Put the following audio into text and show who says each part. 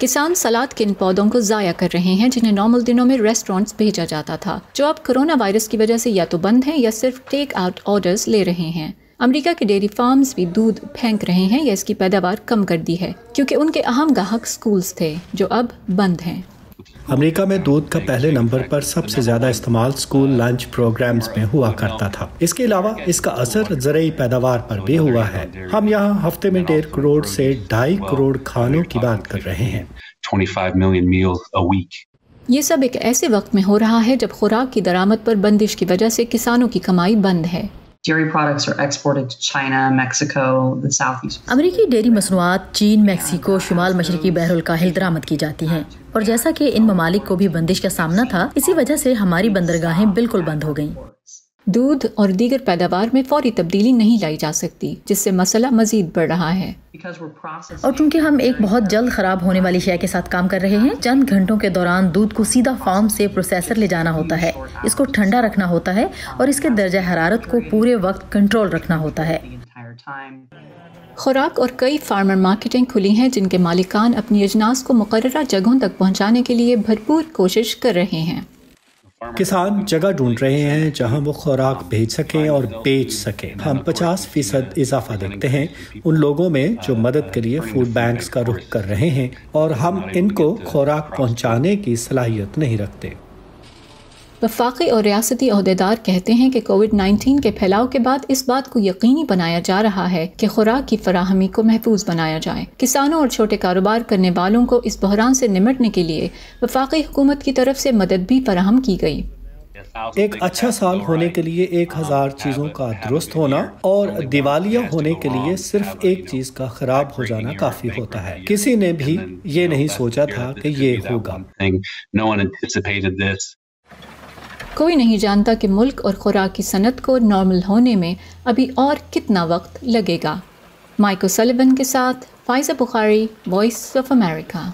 Speaker 1: کسان سلاد کے ان پودوں کو ضائع کر رہے ہیں جنہیں نارمل دنوں میں ریسٹورنٹس بھیجا جاتا تھا، جو اب کرونا وائرس کی وجہ سے یا تو بند ہیں یا صرف ٹیک آؤٹ آرڈرز لے رہے ہیں۔ امریکہ کے ڈیری فارمز بھی دودھ پھینک رہے ہیں یا اس کی پیداوار کم کر دی ہے، کیونکہ ان کے اہم گاہک سکولز تھے جو اب بند ہیں۔
Speaker 2: امریکہ میں دودھ کا پہلے نمبر پر سب سے زیادہ استعمال اسکول لنچ پروگرامز میں ہوا کرتا تھا۔ اس کے علاوہ اس کا اثر زرعی پیداوار پر بھی ہوا ہے۔ ہم یہاں ہفتے میں 1.5 کروڑ سے 2.5 کروڑ کھانوں کی بات کر رہے ہیں۔
Speaker 3: 25 million meals a week۔
Speaker 1: یہ سب ایک ایسے وقت میں ہو رہا ہے جب خوراک کی درآمد پر بندش کی وجہ سے کسانوں کی کمائی بند ہے۔
Speaker 4: Dairy products are exported to China, Mexico, the Southeast.
Speaker 5: امریکی ڈیری مصنوعات چین، میکسیکو، شمال مشرقی بحر الکاہل درآمد کی جاتی ہیں، اور جیسا کہ ان ممالک کو بھی بندش کا سامنا تھا، اسی وجہ سے ہماری بندرگاہیں بالکل بند ہو گئیں۔
Speaker 1: دودھ اور دیگر پیداوار میں فوری تبدیلی نہیں لائی جا سکتی، جس سے مسئلہ مزید بڑھ رہا ہے۔
Speaker 5: اور چونکہ ہم ایک بہت جلد خراب ہونے والی شے کے ساتھ کام کر رہے ہیں، چند گھنٹوں کے دوران دودھ کو سیدھا فارم سے پروسیسر لے جانا ہوتا ہے، اس کو ٹھنڈا رکھنا ہوتا ہے اور اس کے درجہ حرارت کو پورے وقت کنٹرول رکھنا ہوتا ہے۔
Speaker 1: خوراک اور کئی فارمر مارکیٹیں کھلی ہیں جن کے مالکان اپنی اجناس کو مقررہ جگہوں تک پہنچانے کے لیے بھرپور کوشش کر رہے ہیں۔
Speaker 2: کسان جگہ ڈھونڈ رہے ہیں جہاں وہ خوراک بھیج سکیں اور بیچ سکیں۔ ہم 50% اضافہ دیکھتے ہیں ان لوگوں میں جو مدد کے لیے فوڈ بینکس کا رخ کر رہے ہیں، اور ہم ان کو خوراک پہنچانے کی صلاحیت نہیں رکھتے۔
Speaker 1: وفاقی اور ریاستی عہدیدار کہتے ہیں کہ کووڈ-19 کے پھیلاؤ کے بعد اس بات کو یقینی بنایا جا رہا ہے کہ خوراک کی فراہمی کو محفوظ بنایا جائے۔ کسانوں اور چھوٹے کاروبار کرنے والوں کو اس بحران سے نمٹنے کے لیے وفاقی حکومت کی طرف سے مدد بھی فراہم کی گئی۔
Speaker 2: ایک اچھا سال ہونے کے لیے 1000 چیزوں کا درست ہونا اور دیوالیہ ہونے کے لیے صرف ایک چیز کا خراب ہو جانا کافی ہوتا ہے۔ کسی نے بھی یہ نہیں سوچا تھا کہ یہ ہوگا۔
Speaker 1: کوئی نہیں جانتا کہ ملک اور خوراک کی صنعت کو نارمل ہونے میں ابھی اور کتنا وقت لگے گا۔ مائیک اوسلیون کے ساتھ فائزہ بخاری، وائس آف امریکہ۔